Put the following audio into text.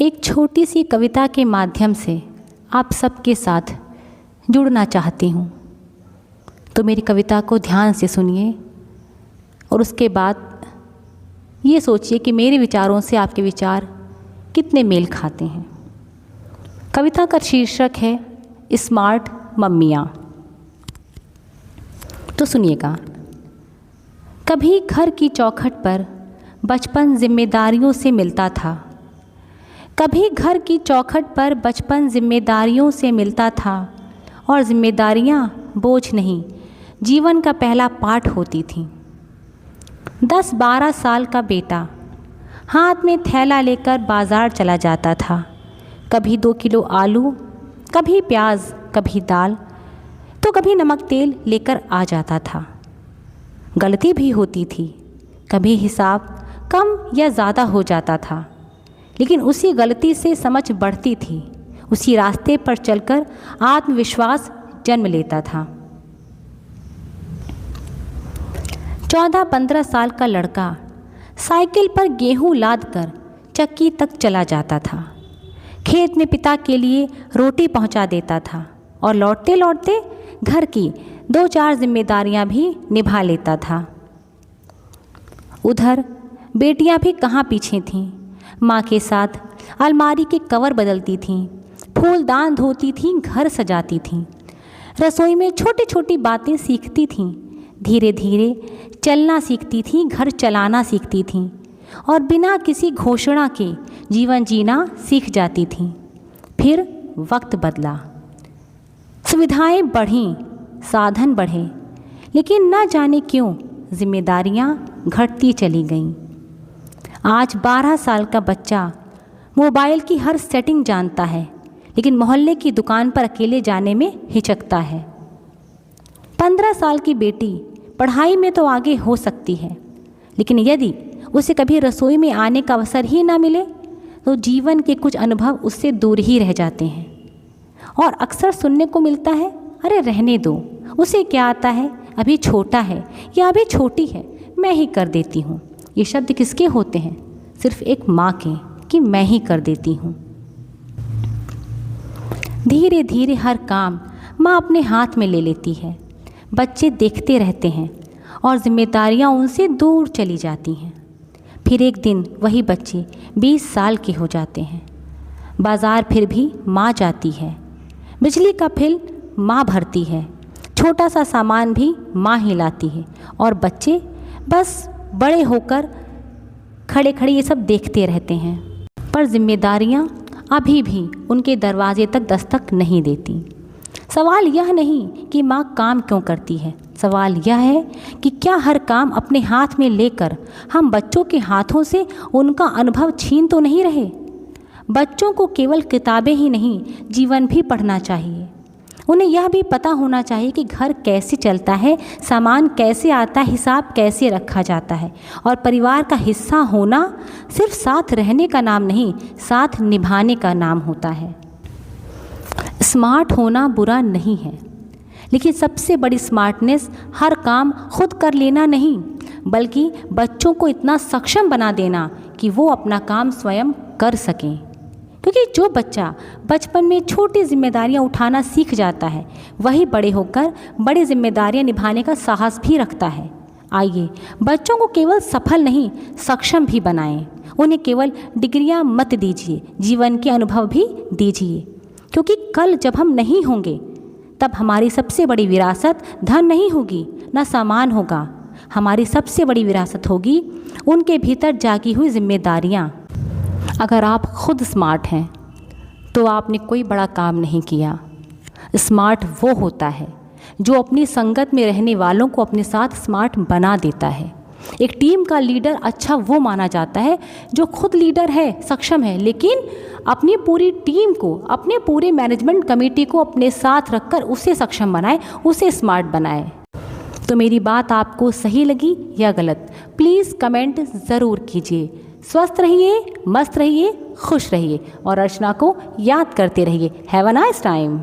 एक छोटी सी कविता के माध्यम से आप सबके साथ जुड़ना चाहती हूँ। तो मेरी कविता को ध्यान से सुनिए और उसके बाद ये सोचिए कि मेरे विचारों से आपके विचार कितने मेल खाते हैं। कविता का शीर्षक है स्मार्ट मम्मियाँ। तो सुनिएगा। कभी घर की चौखट पर बचपन जिम्मेदारियों से मिलता था। कभी घर की चौखट पर बचपन जिम्मेदारियों से मिलता था और जिम्मेदारियाँ बोझ नहीं, जीवन का पहला पाठ होती थीं। 10-12 साल का बेटा हाथ में थैला लेकर बाज़ार चला जाता था। कभी 2 किलो आलू, कभी प्याज, कभी दाल, तो कभी नमक तेल लेकर आ जाता था। गलती भी होती थी, कभी हिसाब कम या ज़्यादा हो जाता था, लेकिन उसी गलती से समझ बढ़ती थी। उसी रास्ते पर चलकर आत्मविश्वास जन्म लेता था। 14-15 साल का लड़का साइकिल पर गेहूं लादकर चक्की तक चला जाता था। खेत में पिता के लिए रोटी पहुंचा देता था और लौटते लौटते घर की 2-4 जिम्मेदारियां भी निभा लेता था। उधर बेटियां भी कहाँ पीछे थीं। माँ के साथ अलमारी के कवर बदलती थीं, फूलदान धोती थीं, घर सजाती थीं, रसोई में छोटी छोटी बातें सीखती थीं। धीरे धीरे चलना सीखती थीं, घर चलाना सीखती थीं और बिना किसी घोषणा के जीवन जीना सीख जाती थीं। फिर वक्त बदला, सुविधाएं बढ़ीं, साधन बढ़े, लेकिन न जाने क्यों जिम्मेदारियां घटती चली गईं। आज 12 साल का बच्चा मोबाइल की हर सेटिंग जानता है, लेकिन मोहल्ले की दुकान पर अकेले जाने में हिचकता है। 15 साल की बेटी पढ़ाई में तो आगे हो सकती है, लेकिन यदि उसे कभी रसोई में आने का अवसर ही ना मिले तो जीवन के कुछ अनुभव उससे दूर ही रह जाते हैं। और अक्सर सुनने को मिलता है, अरे रहने दो, उसे क्या आता है, अभी छोटा है या अभी छोटी है, मैं ही कर देती हूँ। ये शब्द किसके होते हैं? सिर्फ एक माँ के, कि मैं ही कर देती हूँ। धीरे धीरे हर काम माँ अपने हाथ में ले लेती है। बच्चे देखते रहते हैं और जिम्मेदारियाँ उनसे दूर चली जाती हैं। फिर एक दिन वही बच्चे 20 साल के हो जाते हैं। बाज़ार फिर भी माँ जाती है, बिजली का बिल माँ भरती है, छोटा सा सामान भी माँ ही लाती है और बच्चे बस बड़े होकर खड़े खड़े ये सब देखते रहते हैं। पर जिम्मेदारियाँ अभी भी उनके दरवाजे तक दस्तक नहीं देती। सवाल यह नहीं कि माँ काम क्यों करती है, सवाल यह है कि क्या हर काम अपने हाथ में लेकर हम बच्चों के हाथों से उनका अनुभव छीन तो नहीं रहे। बच्चों को केवल किताबें ही नहीं, जीवन भी पढ़ना चाहिए। उन्हें यह भी पता होना चाहिए कि घर कैसे चलता है, सामान कैसे आता है, हिसाब कैसे रखा जाता है। और परिवार का हिस्सा होना सिर्फ साथ रहने का नाम नहीं, साथ निभाने का नाम होता है। स्मार्ट होना बुरा नहीं है, लेकिन सबसे बड़ी स्मार्टनेस हर काम खुद कर लेना नहीं, बल्कि बच्चों को इतना सक्षम बना देना कि वो अपना काम स्वयं कर सकें। क्योंकि जो बच्चा बचपन में छोटी जिम्मेदारियां उठाना सीख जाता है, वही बड़े होकर बड़ी जिम्मेदारियां निभाने का साहस भी रखता है। आइए बच्चों को केवल सफल नहीं, सक्षम भी बनाएं। उन्हें केवल डिग्रियां मत दीजिए, जीवन के अनुभव भी दीजिए। क्योंकि कल जब हम नहीं होंगे तब हमारी सबसे बड़ी विरासत धन नहीं होगी, न सामान होगा। हमारी सबसे बड़ी विरासत होगी उनके भीतर जागी हुई जिम्मेदारियाँ। अगर आप खुद स्मार्ट हैं तो आपने कोई बड़ा काम नहीं किया। स्मार्ट वो होता है जो अपनी संगत में रहने वालों को अपने साथ स्मार्ट बना देता है। एक टीम का लीडर अच्छा वो माना जाता है जो खुद लीडर है, सक्षम है, लेकिन अपनी पूरी टीम को, अपने पूरे मैनेजमेंट कमेटी को अपने साथ रखकर उसे सक्षम बनाए, उसे स्मार्ट बनाए। तो मेरी बात आपको सही लगी या गलत, प्लीज़ कमेंट ज़रूर कीजिए। स्वस्थ रहिए, मस्त रहिए, खुश रहिए और अर्चना को याद करते रहिए। Have a nice time.